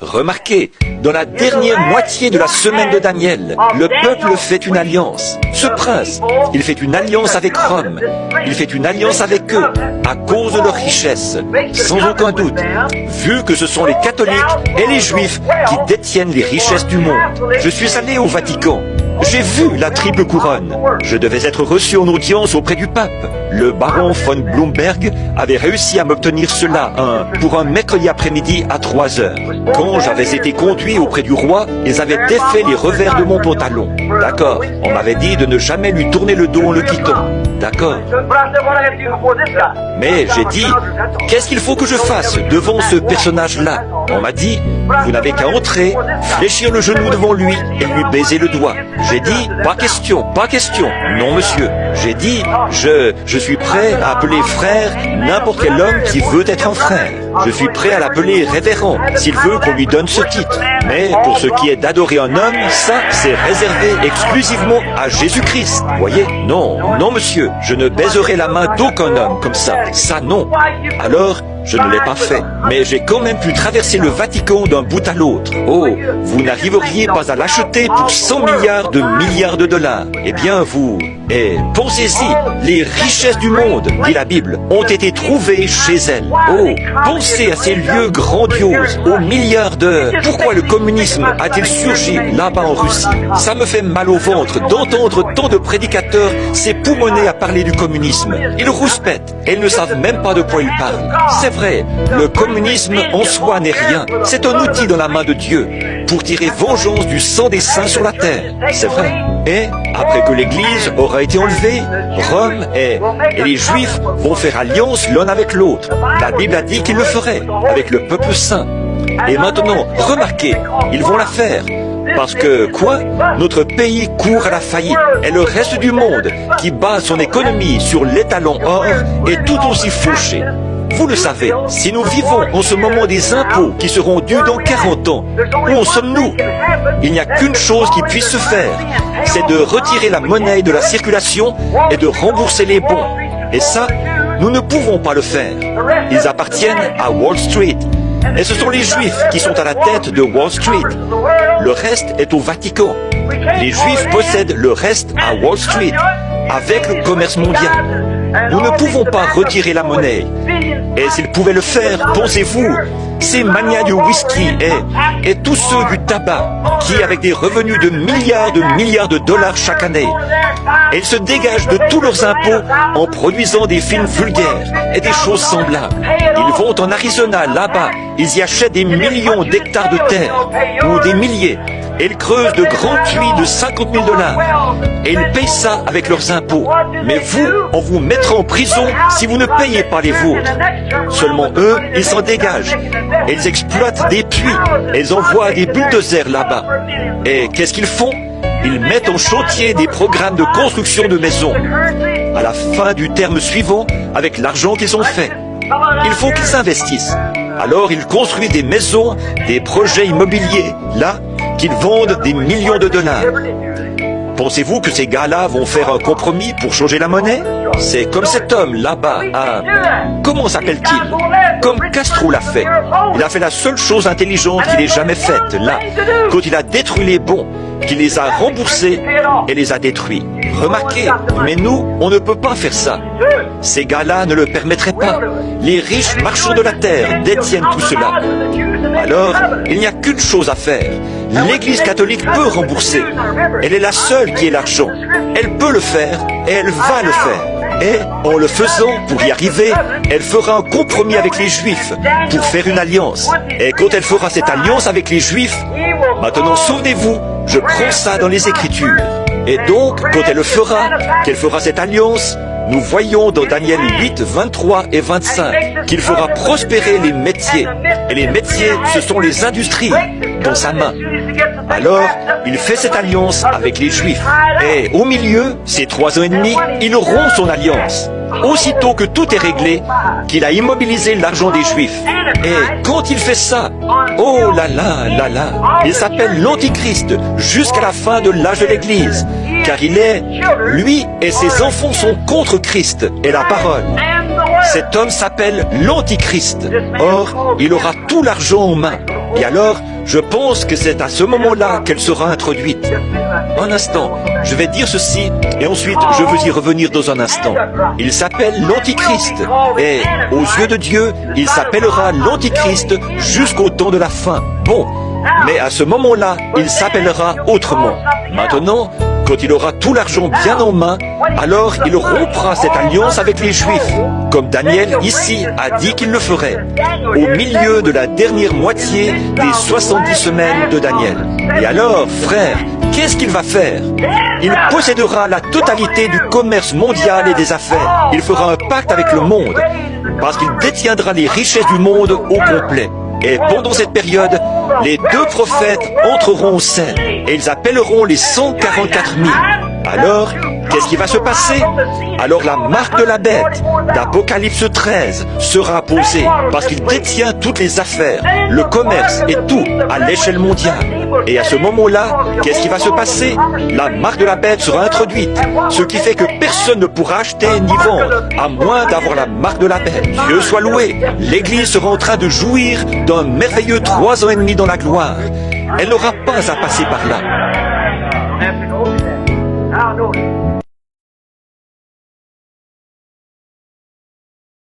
Remarquez, dans la dernière moitié de la semaine de Daniel, le peuple fait une alliance. Ce prince, il fait une alliance avec Rome. Il fait une alliance avec eux à cause de leur richesse, sans aucun doute, vu que ce sont les catholiques et les juifs qui détiennent les richesses du monde. Je suis allé au Vatican. J'ai vu la triple couronne. Je devais être reçu en audience auprès du pape. Le baron von Blumberg avait réussi à m'obtenir cela pour un mercredi après-midi à 3 heures. Quand j'avais été conduit auprès du roi, ils avaient défait les revers de mon pantalon. D'accord, on m'avait dit de ne jamais lui tourner le dos en le quittant. D'accord. Mais j'ai dit, qu'est-ce qu'il faut que je fasse devant ce personnage-là? On m'a dit, vous n'avez qu'à entrer, fléchir le genou devant lui et lui baiser le doigt. J'ai dit, pas question, pas question. Non, monsieur. J'ai dit, je suis prêt à appeler frère n'importe quel homme qui veut être un frère. Je suis prêt à l'appeler révérend s'il veut qu'on lui donne ce titre. Mais pour ce qui est d'adorer un homme, ça, c'est réservé exclusivement à Jésus-Christ. Voyez? Non, non, monsieur. Je ne baiserai la main d'aucun homme comme ça. Ça, non. Alors, je ne l'ai pas fait, mais j'ai quand même pu traverser le Vatican d'un bout à l'autre. Oh, vous n'arriveriez pas à l'acheter pour 100 milliards de dollars. Eh bien, pensez-y, les richesses du monde, dit la Bible, ont été trouvées chez elle. Oh, pensez à ces lieux grandioses, aux milliards d'heures. Pourquoi le communisme a-t-il surgi là-bas en Russie? Ça me fait mal au ventre d'entendre tant de prédicateurs s'époumoner à parler du communisme. Ils rouspètent et ils ne savent même pas de quoi ils parlent. C'est vrai, le communisme en soi n'est rien. C'est un outil dans la main de Dieu pour tirer vengeance du sang des saints sur la terre. C'est vrai. Et après que l'Église aura été enlevée, Rome et les Juifs vont faire alliance l'un avec l'autre. La Bible a dit qu'ils le feraient avec le peuple saint. Et maintenant, remarquez, ils vont la faire. Parce que, quoi? Notre pays court à la faillite. Et le reste du monde, qui base son économie sur l'étalon or, est tout aussi fauché. Vous le savez, si nous vivons en ce moment des impôts qui seront dus dans 40 ans, où en sommes-nous? Il n'y a qu'une chose qui puisse se faire, c'est de retirer la monnaie de la circulation et de rembourser les bons. Et ça, nous ne pouvons pas le faire. Ils appartiennent à Wall Street. Et ce sont les Juifs qui sont à la tête de Wall Street. Le reste est au Vatican. Les Juifs possèdent le reste à Wall Street, avec le commerce mondial. Nous ne pouvons pas retirer la monnaie. Et s'ils pouvaient le faire, pensez-vous, ces manias du whisky et tous ceux du tabac, qui avec des revenus de milliards de dollars chaque année, et ils se dégagent de tous leurs impôts en produisant des films vulgaires et des choses semblables. Ils vont en Arizona, là-bas, ils y achètent des millions d'hectares de terre, ou des milliers, et ils creusent de grands puits de 50 000 dollars. Et ils payent ça avec leurs impôts. Mais vous, on vous mettra en prison si vous ne payez pas les vôtres. Seulement eux, ils s'en dégagent. Et ils exploitent des puits. Et ils envoient des bulldozers là-bas. Et qu'est-ce qu'ils font? Ils mettent en chantier des programmes de construction de maisons. À la fin du terme suivant, avec l'argent qu'ils ont fait, il faut qu'ils investissent. Alors ils construisent des maisons, des projets immobiliers, là, qu'ils vendent des millions de dollars. Pensez-vous que ces gars-là vont faire un compromis pour changer la monnaie? C'est comme cet homme là-bas, comment s'appelle-t-il? Comme Castro l'a fait. Il a fait la seule chose intelligente qu'il ait jamais faite, là, quand il a détruit les bons, qu'il les a remboursés et les a détruits. Remarquez, mais nous, on ne peut pas faire ça. Ces gars-là ne le permettraient pas. Les riches marchands de la terre détiennent tout cela. Alors, il n'y a qu'une chose à faire. L'Église catholique peut rembourser. Elle est la seule qui ait l'argent. Elle peut le faire et elle va le faire. Et, en le faisant, pour y arriver, elle fera un compromis avec les Juifs pour faire une alliance. Et quand elle fera cette alliance avec les Juifs, maintenant souvenez-vous, je prends ça dans les Écritures. Et donc, quand elle le fera, qu'elle fera cette alliance, nous voyons dans Daniel 8, 23 et 25 qu'il fera prospérer les métiers. Et les métiers, ce sont les industries dans sa main. Alors, il fait cette alliance avec les Juifs. Et au milieu, ces 3 ans et demi, il rompt son alliance. Aussitôt que tout est réglé, qu'il a immobilisé l'argent des Juifs. Et quand il fait ça, oh là là là là, il s'appelle l'Antichrist jusqu'à la fin de l'âge de l'Église. Car lui et ses enfants sont contre Christ et la parole. Cet homme s'appelle l'Antichrist. Or, il aura tout l'argent en main. Et alors, Je pense que c'est à ce moment-là qu'elle sera introduite. Un instant, je vais dire ceci et ensuite je veux y revenir dans un instant. Il s'appelle l'Antichrist et aux yeux de Dieu, il s'appellera l'Antichrist jusqu'au temps de la fin. Bon, mais à ce moment-là, il s'appellera autrement. Maintenant, quand il aura tout l'argent bien en main, alors il rompra cette alliance avec les Juifs, comme Daniel ici a dit qu'il le ferait, au milieu de la dernière moitié des 70 semaines de Daniel. Et alors, frère, qu'est-ce qu'il va faire? Il possédera la totalité du commerce mondial et des affaires. Il fera un pacte avec le monde, parce qu'il détiendra les richesses du monde au complet. Et pendant cette période, les deux prophètes entreront en scène et ils appelleront les 144 000. Alors, qu'est-ce qui va se passer? Alors la marque de la bête d'Apocalypse 13 sera posée parce qu'il détient toutes les affaires, le commerce et tout à l'échelle mondiale. Et à ce moment-là, qu'est-ce qui va se passer? La marque de la bête sera introduite, ce qui fait que personne ne pourra acheter ni vendre, à moins d'avoir la marque de la bête. Dieu soit loué, l'Église sera en train de jouir d'un merveilleux 3 ans et demi dans la gloire. Elle n'aura pas à passer par là.